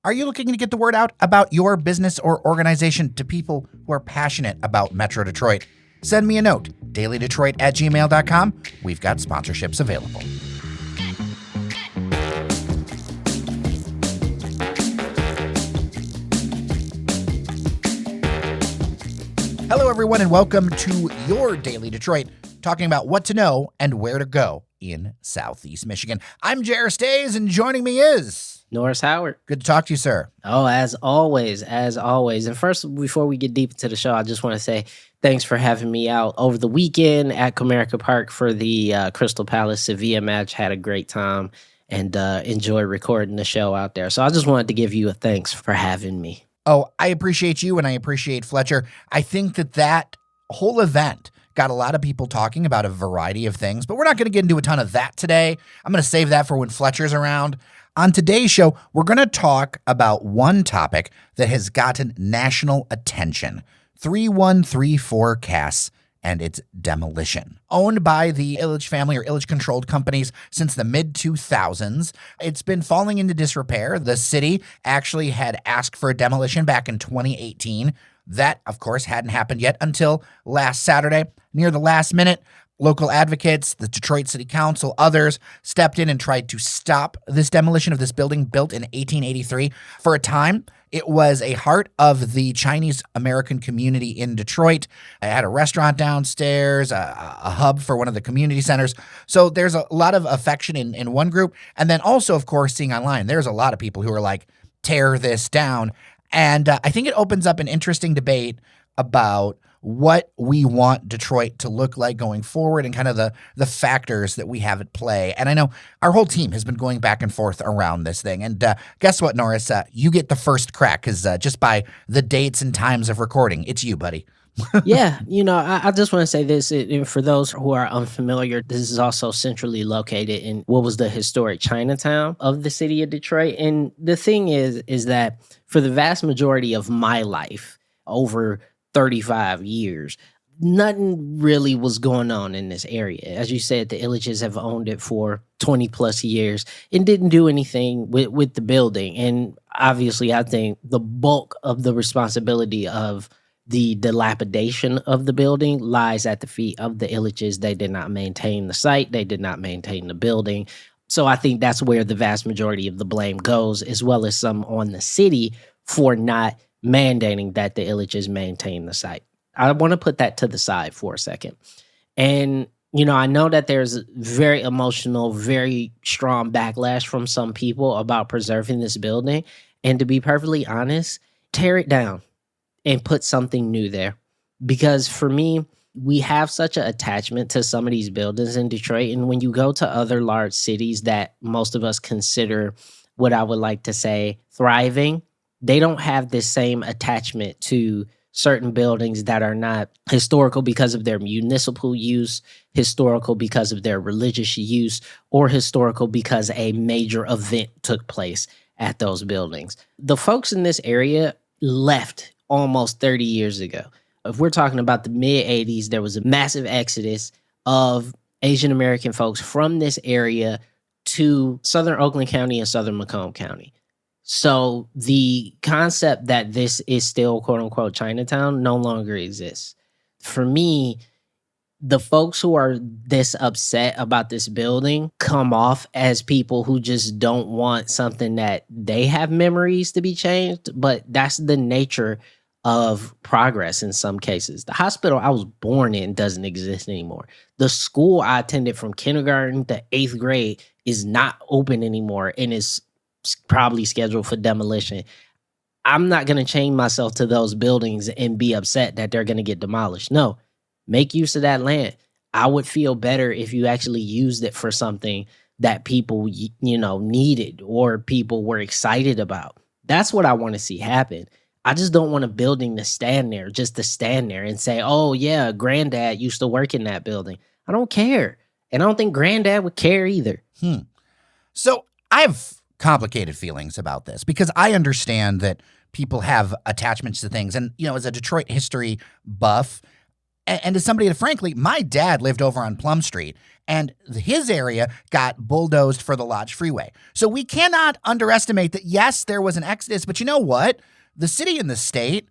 Are you looking to get the word out about your business or organization to people who are passionate about Metro Detroit? Send me a note, dailydetroit@gmail.com. We've got sponsorships available. Hello, everyone, and welcome to your Daily Detroit, talking about what to know and where to go in Southeast Michigan. I'm Jer and joining me is Norris Howard. Good to talk to you, sir. Oh, as always. And first, before we get deep into the show, I just want to say thanks for having me out over the weekend at Comerica Park for the Crystal Palace Sevilla match. Had a great time and enjoyed recording the show out there. So I just wanted to give you a thanks for having me. Oh, I appreciate you and I appreciate Fletcher. I think that whole event got a lot of people talking about a variety of things, but we're not going to get into a ton of that today. I'm going to save that for when Fletcher's around. On today's show, we're going to talk about one topic that has gotten national attention, 3134 Cass and its demolition. Owned by the Illich family or Illich-controlled companies since the mid-2000s, it's been falling into disrepair. The city actually had asked for a demolition back in 2018. That, of course, hadn't happened yet until last Saturday. Near the last minute, local advocates, the Detroit City Council, others stepped in and tried to stop this demolition of this building built in 1883. For a time, it was a heart of the Chinese American community in Detroit. It had a restaurant downstairs, a hub for one of the community centers. So there's a lot of affection in one group. And then also, of course, seeing online, there's a lot of people who are like, tear this down. And I think it opens up an interesting debate about what we want Detroit to look like going forward and kind of the factors that we have at play. And I know our whole team has been going back and forth around this thing. And guess what, Norris? You get the first crack because just by the dates and times of recording, it's you, buddy. Yeah, I just want to say this. For those who are unfamiliar, this is also centrally located in what was the historic Chinatown of the city of Detroit. And the thing is that for the vast majority of my life, over 35 years, nothing really was going on in this area. As you said, the Illiches have owned it for 20 plus years and didn't do anything with the building. And obviously, I think the bulk of the responsibility of the dilapidation of the building lies at the feet of the Illiches. They did not maintain the site. They did not maintain the building. So I think that's where the vast majority of the blame goes, as well as some on the city for not mandating that the Illiches maintain the site. I want to put that to the side for a second. And, I know that there's very emotional, very strong backlash from some people about preserving this building. And to be perfectly honest, tear it down and put something new there. Because for me, we have such an attachment to some of these buildings in Detroit. And when you go to other large cities that most of us consider what I would like to say thriving, they don't have this same attachment to certain buildings that are not historical because of their municipal use, historical because of their religious use, or historical because a major event took place at those buildings. The folks in this area left almost 30 years ago. If we're talking about the mid-'80s, there was a massive exodus of Asian American folks from this area to southern Oakland County and southern Macomb County. So the concept that this is still quote unquote Chinatown no longer exists. For me, the folks who are this upset about this building come off as people who just don't want something that they have memories to be changed, but that's the nature of progress in some cases. The hospital I was born in doesn't exist anymore. The school I attended from kindergarten to 8th grade is not open anymore and is probably scheduled for demolition. I'm not going to chain myself to those buildings and be upset that they're going to get demolished. No, make use of that land. I would feel better if you actually used it for something that people, needed or people were excited about. That's what I want to see happen. I just don't want a building to stand there just to stand there and say, oh, yeah, granddad used to work in that building. I don't care. And I don't think granddad would care either. So I have complicated feelings about this because I understand that people have attachments to things. And, as a Detroit history buff, And as somebody that, frankly, my dad lived over on Plum Street, and his area got bulldozed for the Lodge Freeway. So we cannot underestimate that, yes, there was an exodus, but you know what? The city and the state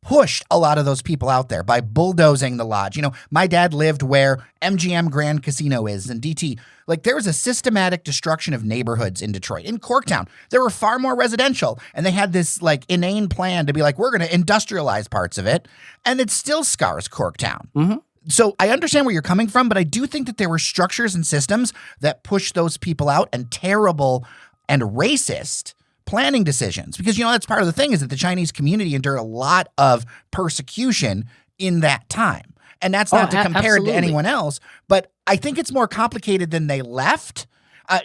pushed a lot of those people out there by bulldozing the Lodge. My dad lived where MGM Grand Casino is in DT. Like, there was a systematic destruction of neighborhoods in Detroit. In Corktown, there were far more residential, and they had this like inane plan to be like, we're going to industrialize parts of it, and it still scars Corktown. Mm-hmm. So I understand where you're coming from, but I do think that there were structures and systems that pushed those people out, and terrible and racist planning decisions. Because, that's part of the thing, is that the Chinese community endured a lot of persecution in that time. And that's not to compare it to anyone else, but I think it's more complicated than they left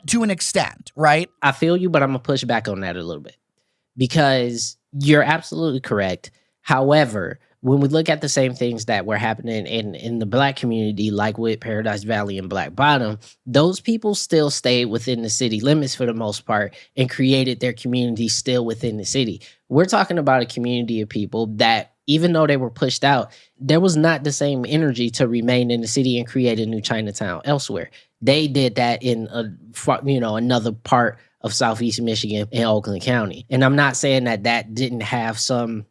to an extent, right? I feel you, but I'm going to push back on that a little bit, because you're absolutely correct. However, when we look at the same things that were happening in the Black community, like with Paradise Valley and Black Bottom, those people still stayed within the city limits for the most part and created their community still within the city. We're talking about a community of people that, even though they were pushed out, there was not the same energy to remain in the city and create a new Chinatown elsewhere. They did that in another part of Southeast Michigan in Oakland County. And I'm not saying that didn't have some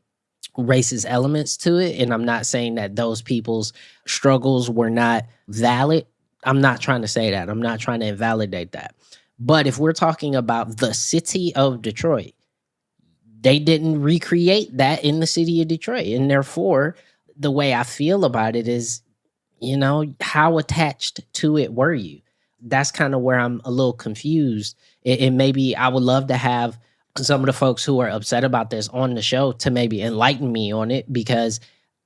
racist elements to it, and I'm not saying that those people's struggles were not valid. I'm not trying to say that. I'm not trying to invalidate that. But if we're talking about the city of Detroit, they didn't recreate that in the city of Detroit. And therefore, the way I feel about it is, how attached to it were you? That's kind of where I'm a little confused. And maybe I would love to have some of the folks who are upset about this on the show to maybe enlighten me on it, because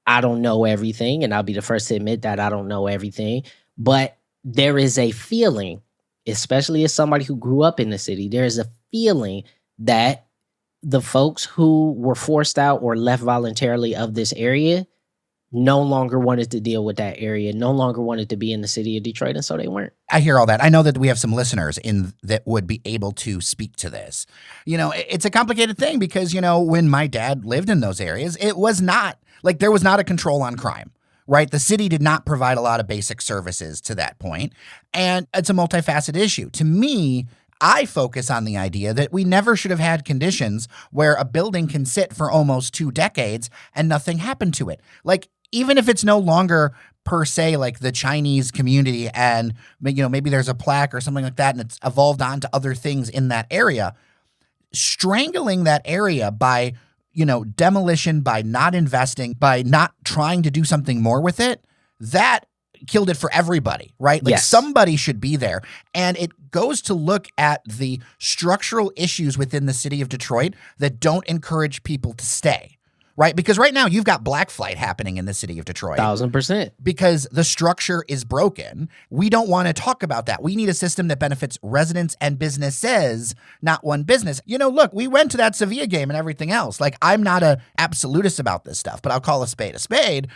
I don't know everything, and I'll be the first to admit that I don't know everything. But there is a feeling, especially as somebody who grew up in the city, there is a feeling that the folks who were forced out or left voluntarily of this area no longer wanted to deal with that area, no longer wanted to be in the city of Detroit, and so they weren't. I hear all that. I know that we have some listeners that would be able to speak to this. It's a complicated thing because, when my dad lived in those areas, it was not, like, there was not a control on crime, right? The city did not provide a lot of basic services to that point, and it's a multifaceted issue. To me, I focus on the idea that we never should have had conditions where a building can sit for almost 2 decades and nothing happened to it. Like, even if it's no longer per se like the Chinese community and, maybe there's a plaque or something like that and it's evolved on to other things in that area, strangling that area by, demolition, by not investing, by not trying to do something more with it, that killed it for everybody, right? Like, yes. Somebody should be there. And it goes to look at the structural issues within the city of Detroit that don't encourage people to stay. Right? Because right now you've got black flight happening in the city of Detroit. 1,000%. Because the structure is broken. We don't want to talk about that. We need a system that benefits residents and businesses, not one business. Look, we went to that Sevilla game and everything else. Like, I'm not a absolutist about this stuff, but I'll call a spade a spade.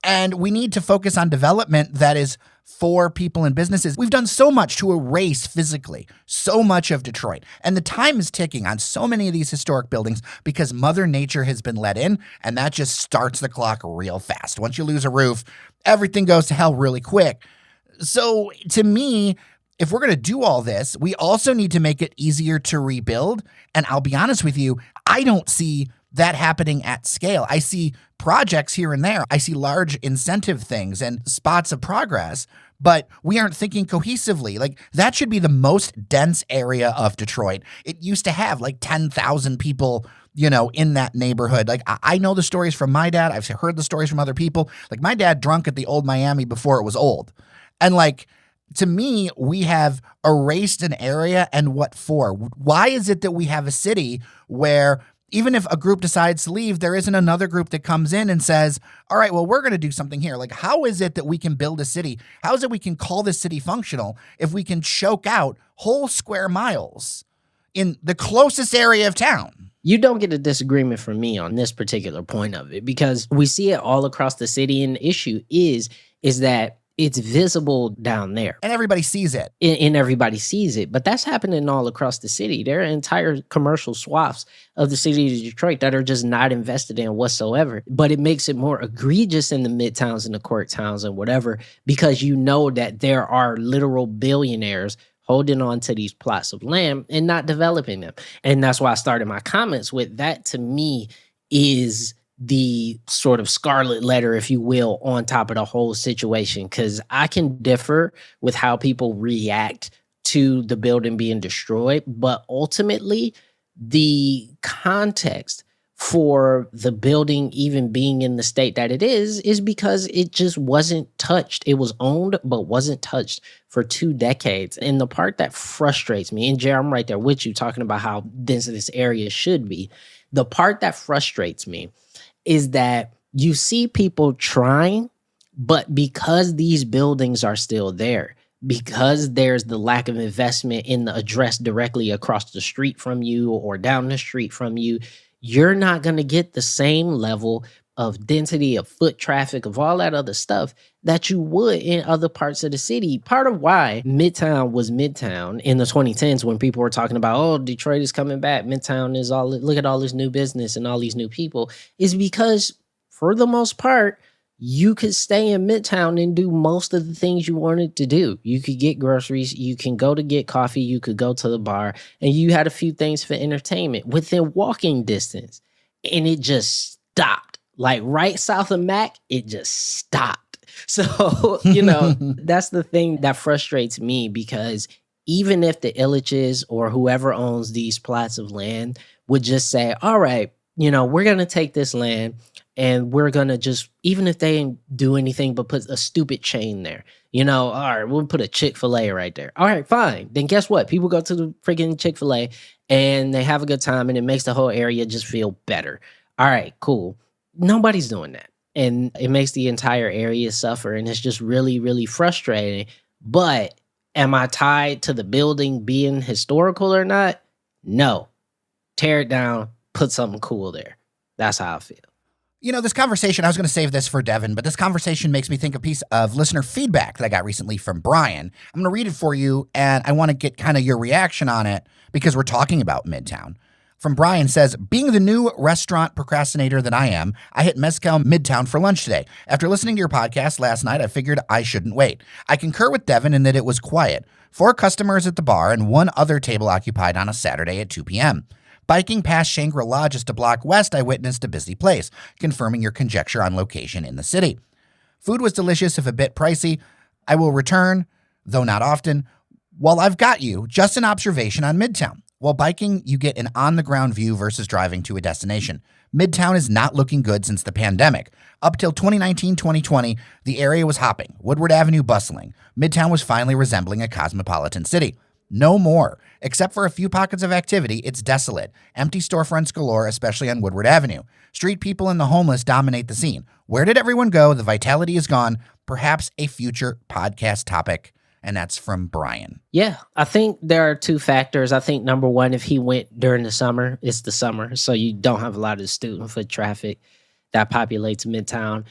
And we need to focus on development that is for people and businesses. We've done so much to erase physically so much of Detroit. And the time is ticking on so many of these historic buildings because Mother Nature has been let in, and that just starts the clock real fast. Once you lose a roof, everything goes to hell really quick. So to me, if we're going to do all this, we also need to make it easier to rebuild. And I'll be honest with you, I don't see that happening at scale. I see projects here and there. I see large incentive things and spots of progress, but we aren't thinking cohesively. Like, that should be the most dense area of Detroit. It used to have like 10,000 people, in that neighborhood. Like, I know the stories from my dad. I've heard the stories from other people. Like, my dad drunk at the old Miami before it was old. And like, to me, we have erased an area, and what for? Why is it that we have a city where even if a group decides to leave, there isn't another group that comes in and says, all right, well, we're going to do something here. Like, how is it that we can build a city? How is it we can call this city functional if we can choke out whole square miles in the closest area of town? You don't get a disagreement from me on this particular point of it, because we see it all across the city. And the issue is that it's visible down there. And everybody sees it. And everybody sees it. But that's happening all across the city. There are entire commercial swaths of the city of Detroit that are just not invested in whatsoever. But it makes it more egregious in the midtowns and the quirk towns and whatever, because you know that there are literal billionaires holding on to these plots of land and not developing them. And that's why I started my comments with that. To me is the sort of scarlet letter, if you will, on top of the whole situation. Because I can differ with how people react to the building being destroyed, but ultimately the context for the building even being in the state that it is because it just wasn't touched. It was owned, but wasn't touched for 2 decades. And the part that frustrates me, and Jer, I'm right there with you talking about how dense this area should be. The part that frustrates me is that you see people trying, but because these buildings are still there, because there's the lack of investment in the address directly across the street from you or down the street from you, you're not going to get the same level of density, of foot traffic, of all that other stuff that you would in other parts of the city. Part of why Midtown was Midtown in the 2010s, when people were talking about, oh, Detroit is coming back, Midtown is all, look at all this new business and all these new people, is because for the most part, you could stay in Midtown and do most of the things you wanted to do. You could get groceries, you can go to get coffee, you could go to the bar, and you had a few things for entertainment within walking distance. And it just stopped. Like right south of Mac, it just stopped. So, that's the thing that frustrates me, because even if the Illiches or whoever owns these plots of land would just say, all right, we're going to take this land and we're going to just, even if they didn't do anything but put a stupid chain there, all right, we'll put a Chick-fil-A right there. All right, fine. Then guess what? People go to the freaking Chick-fil-A and they have a good time and it makes the whole area just feel better. All right, cool. Nobody's doing that. And it makes the entire area suffer. And it's just really, really frustrating. But am I tied to the building being historical or not? No. Tear it down, put something cool there. That's how I feel. This conversation, I was going to save this for Devin, but this conversation makes me think a piece of listener feedback that I got recently from Brian. I'm going to read it for you, and I want to get kind of your reaction on it because we're talking about Midtown. From Brian says, being the new restaurant procrastinator that I am, I hit Mezcal Midtown for lunch today. After listening to your podcast last night, I figured I shouldn't wait. I concur with Devin in that it was quiet. 4 customers at the bar and 1 other table occupied on a Saturday at 2 p.m. Biking past Shangri-La just a block west, I witnessed a busy place, confirming your conjecture on location in the city. Food was delicious, if a bit pricey. I will return, though not often. While I've got you, just an observation on Midtown. While biking, you get an on-the-ground view versus driving to a destination. Midtown is not looking good since the pandemic. Up till 2019-2020, the area was hopping, Woodward Avenue bustling. Midtown was finally resembling a cosmopolitan city. No more. Except for a few pockets of activity, it's desolate. Empty storefronts galore, especially on Woodward Avenue. Street people and the homeless dominate the scene. Where did everyone go? The vitality is gone. Perhaps a future podcast topic. And that's from Brian. Yeah, I think there are 2 factors. I think number one, if he went during the summer, it's the summer, so you don't have a lot of student foot traffic that populates Midtown.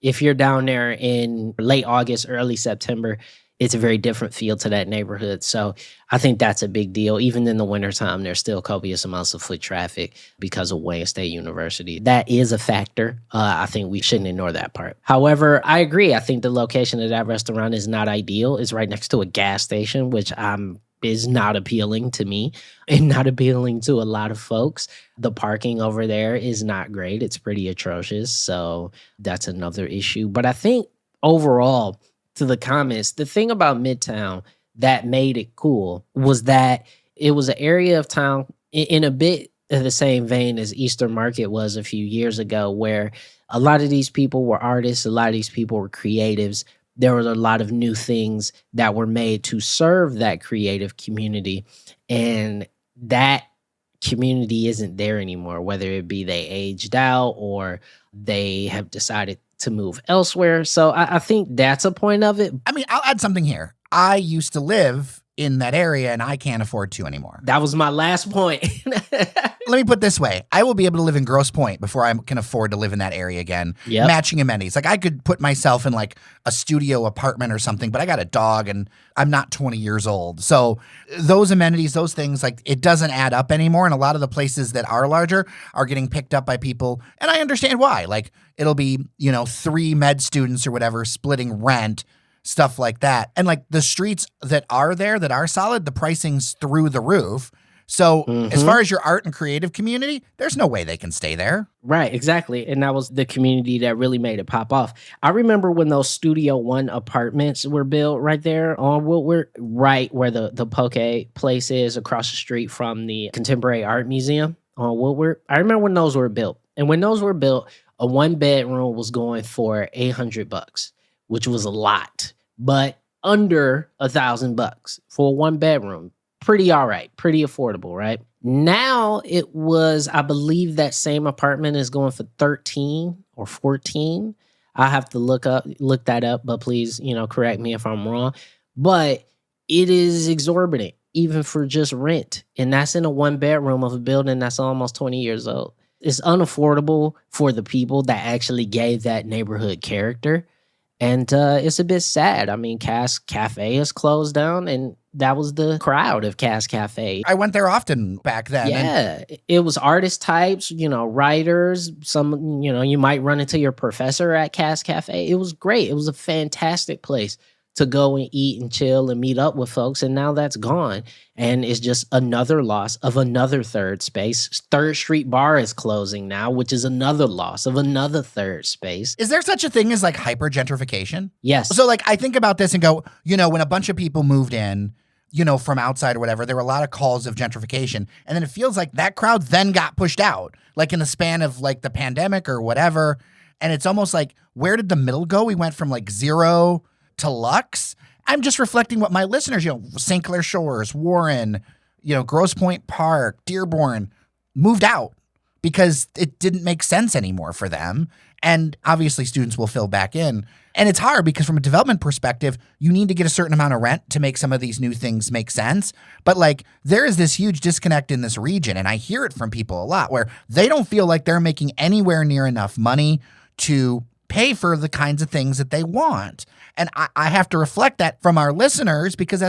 If you're down there in late August, early September, it's a very different feel to that neighborhood. So I think that's a big deal. Even in the wintertime, there's still copious amounts of foot traffic because of Wayne State University. That is a factor. I think we shouldn't ignore that part. However, I agree. I think the location of that restaurant is not ideal. It's right next to a gas station, which is not appealing to me and not appealing to a lot of folks. The parking over there is not great. It's pretty atrocious. So that's another issue. But I think overall, to the comments, the thing about Midtown that made it cool was that it was an area of town in a bit of the same vein as Eastern Market was a few years ago, where a lot of these people were artists, a lot of these people were creatives. There were a lot of new things that were made to serve that creative community, and that community isn't there anymore, whether it be they aged out or they have decided to move elsewhere. So I think that's a point of it. I mean, I'll add something here. I used to live in that area and I can't afford to anymore. That was my last point. let me put it this way. I will be able to live in Grosse Pointe before I can afford to live in that area again. Yep. Matching amenities. Like I could put myself in like a studio apartment or something, but I got a dog and I'm not 20 years old. So those amenities, those things, like it doesn't add up anymore. And a lot of the places that are larger are getting picked up by people. And I understand why. Like it'll be, 3 med students or whatever splitting rent, stuff like that. And like the streets that are there that are solid, the pricing's through the roof. So as far as your art and creative community, there's no way they can stay there. Right, exactly. And that was the community that really made it pop off. I remember when those Studio One apartments were built right there on Woodward, right where the Poke place is across the street from the Contemporary Art Museum on Woodward. I remember when those were built. And when those were built, a 1-bedroom was going for $800, which was a lot, but under $1,000 for a 1-bedroom. Pretty all right, pretty affordable, right? Now it was, I believe that same apartment is going for 13 or 14. I have to look that up, but please, correct me if I'm wrong. But it is exorbitant, even for just rent. And that's in a 1-bedroom of a building that's almost 20 years old. It's unaffordable for the people that actually gave that neighborhood character. And it's a bit sad. I mean, Cass Cafe is closed down, and that was the crowd of Cass Cafe. I went there often back then. Yeah, it was artist types, writers. Some, you might run into your professor at Cass Cafe. It was great. It was a fantastic place to go and eat and chill and meet up with folks. And now that's gone. And it's just another loss of another third space. 3rd Street Bar is closing now, which is another loss of another third space. Is there such a thing as like hyper gentrification? Yes. So like I think about this and go, when a bunch of people moved in, from outside or whatever, there were a lot of calls of gentrification. And then it feels like that crowd then got pushed out, like in the span of like the pandemic or whatever. And it's almost like, where did the middle go? We went from like 0 to Lux. I'm just reflecting what my listeners, St. Clair Shores, Warren, Grosse Pointe Park, Dearborn, moved out because it didn't make sense anymore for them. And obviously students will fill back in. And it's hard because from a development perspective, you need to get a certain amount of rent to make some of these new things make sense. But like there is this huge disconnect in this region. And I hear it from people a lot where they don't feel like they're making anywhere near enough money to pay for the kinds of things that they want. And I have to reflect that from our listeners because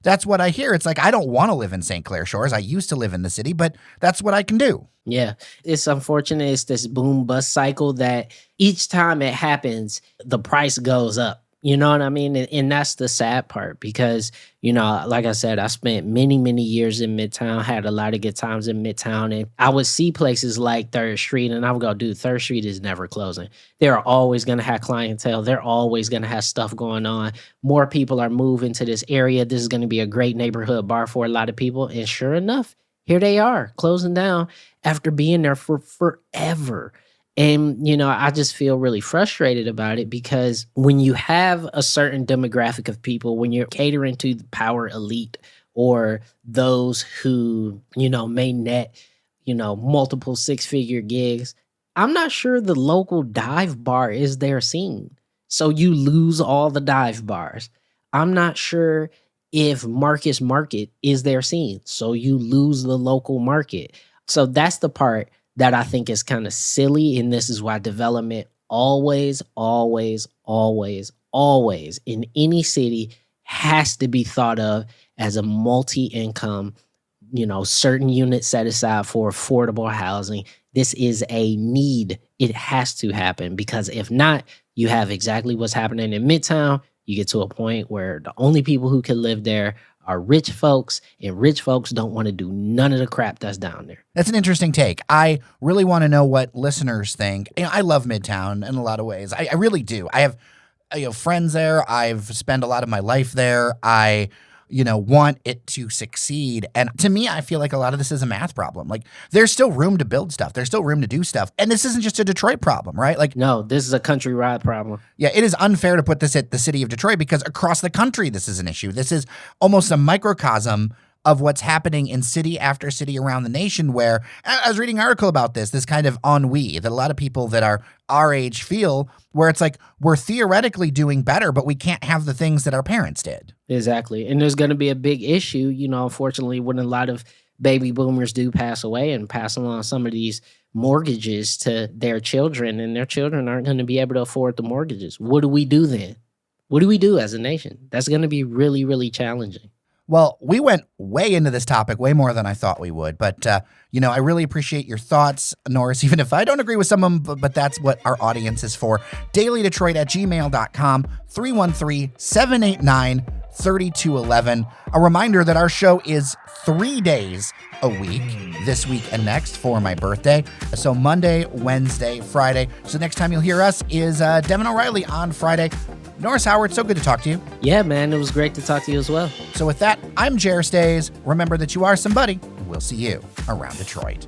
that's what I hear. It's like, I don't want to live in St. Clair Shores. I used to live in the city, but that's what I can do. Yeah, it's unfortunate. It's this boom bust cycle that each time it happens, the price goes up. You know what I mean? And that's the sad part because, like I said, I spent many, many years in Midtown, had a lot of good times in Midtown. And I would see places like 3rd Street and I would go, dude, 3rd Street is never closing. They're always going to have clientele. They're always going to have stuff going on. More people are moving to this area. This is going to be a great neighborhood bar for a lot of people. And sure enough, here they are closing down after being there for forever. And, I just feel really frustrated about it because when you have a certain demographic of people, when you're catering to the power elite or those who, may net, multiple 6-figure gigs, I'm not sure the local dive bar is their scene. So you lose all the dive bars. I'm not sure if Marcus Market is their scene. So you lose the local market. So that's the part that I think is kind of silly. And this is why development always, always, always, always in any city has to be thought of as a multi-income, certain units set aside for affordable housing. This is a need. It has to happen because if not, you have exactly what's happening in Midtown. You get to a point where the only people who can live there are rich folks, and rich folks don't want to do none of the crap that's down there. That's an interesting take. I really want to know what listeners think. I love Midtown in a lot of ways. I really do. I have friends there. I've spent a lot of my life there. I want it to succeed. And to me, I feel like a lot of this is a math problem. Like there's still room to build stuff. There's still room to do stuff. And this isn't just a Detroit problem, right? Like, no, this is a countrywide problem. Yeah, it is unfair to put this at the city of Detroit because across the country, this is an issue. This is almost a microcosm of what's happening in city after city around the nation where I was reading an article about this kind of ennui that a lot of people that are our age feel where it's like we're theoretically doing better, but we can't have the things that our parents did. Exactly. And there's going to be a big issue, unfortunately, when a lot of baby boomers do pass away and pass along some of these mortgages to their children, and their children aren't going to be able to afford the mortgages. What do we do then? What do we do as a nation? That's going to be really, really challenging. Well, we went way into this topic, way more than I thought we would. But, I really appreciate your thoughts, Norris, even if I don't agree with some of them, but that's what our audience is for. dailydetroit@gmail.com, 313-789-3211. A reminder that our show is 3 days a week, this week and next, for my birthday. So Monday, Wednesday, Friday. So next time you'll hear us is Devin O'Reilly on Friday. Norris Howard, so good to talk to you. Yeah, man, it was great to talk to you as well. So with that, I'm Jer Stays. Remember that you are somebody, and we'll see you around Detroit.